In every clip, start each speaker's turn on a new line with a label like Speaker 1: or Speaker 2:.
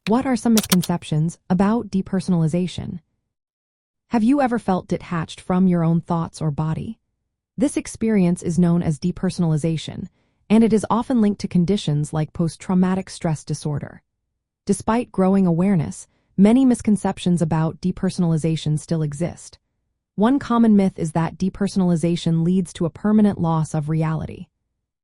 Speaker 1: What are some misconceptions about depersonalization? Have you ever felt detached from your own thoughts or body? This experience is known as depersonalization, and it is often linked to conditions like post-traumatic stress disorder. Despite growing awareness, many misconceptions about depersonalization still exist. One common myth is that depersonalization leads to a permanent loss of reality.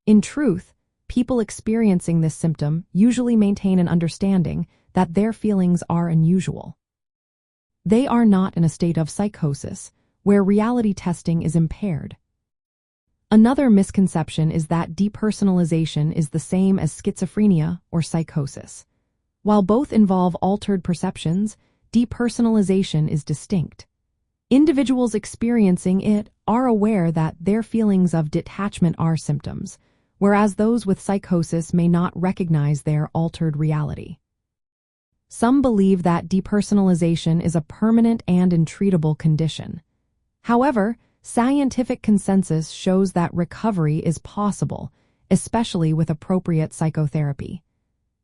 Speaker 1: In truth, people experiencing this symptom usually maintain an understanding that their feelings are unusual. They are not in a state of psychosis, where reality testing is impaired. Another misconception is that depersonalization is the same as schizophrenia or psychosis. While both involve altered perceptions, depersonalization is distinct. Individuals experiencing it are aware that their feelings of detachment are symptoms, whereas those with psychosis may not recognize their altered reality. Some believe that depersonalization is a permanent and untreatable condition. However, scientific consensus shows that recovery is possible, especially with appropriate psychotherapy.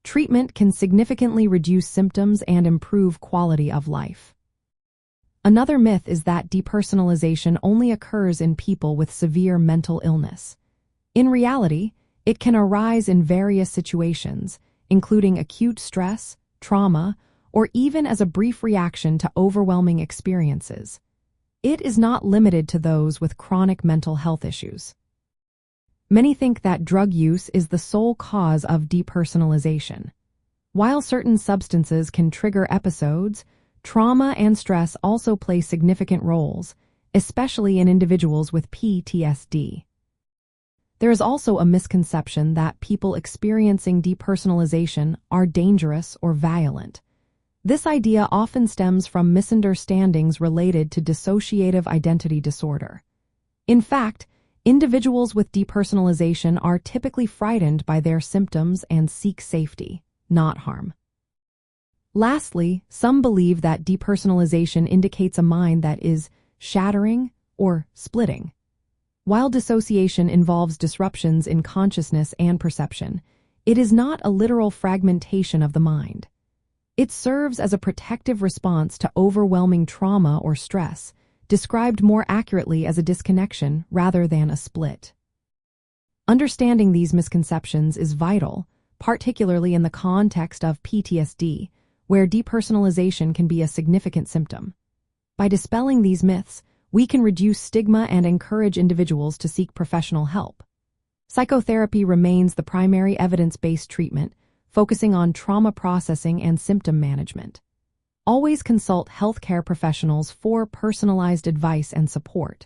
Speaker 1: Treatment can significantly reduce symptoms and improve quality of life. Another myth is that depersonalization only occurs in people with severe mental illness. In reality, it can arise in various situations, including acute stress, trauma, or even as a brief reaction to overwhelming experiences. It is not limited to those with chronic mental health issues. Many think that drug use is the sole cause of depersonalization. While certain substances can trigger episodes, trauma and stress also play significant roles, especially in individuals with PTSD. There is also a misconception that people experiencing depersonalization are dangerous or violent. This idea often stems from misunderstandings related to dissociative identity disorder. In fact, individuals with depersonalization are typically frightened by their symptoms and seek safety, not harm. Lastly, some believe that depersonalization indicates a mind that is shattering or splitting. While dissociation involves disruptions in consciousness and perception, it is not a literal fragmentation of the mind. It serves as a protective response to overwhelming trauma or stress, described more accurately as a disconnection rather than a split. Understanding these misconceptions is vital, particularly in the context of PTSD, where depersonalization can be a significant symptom. By dispelling these myths, we can reduce stigma and encourage individuals to seek professional help. Psychotherapy remains the primary evidence-based treatment, focusing on trauma processing and symptom management. Always consult healthcare professionals for personalized advice and support.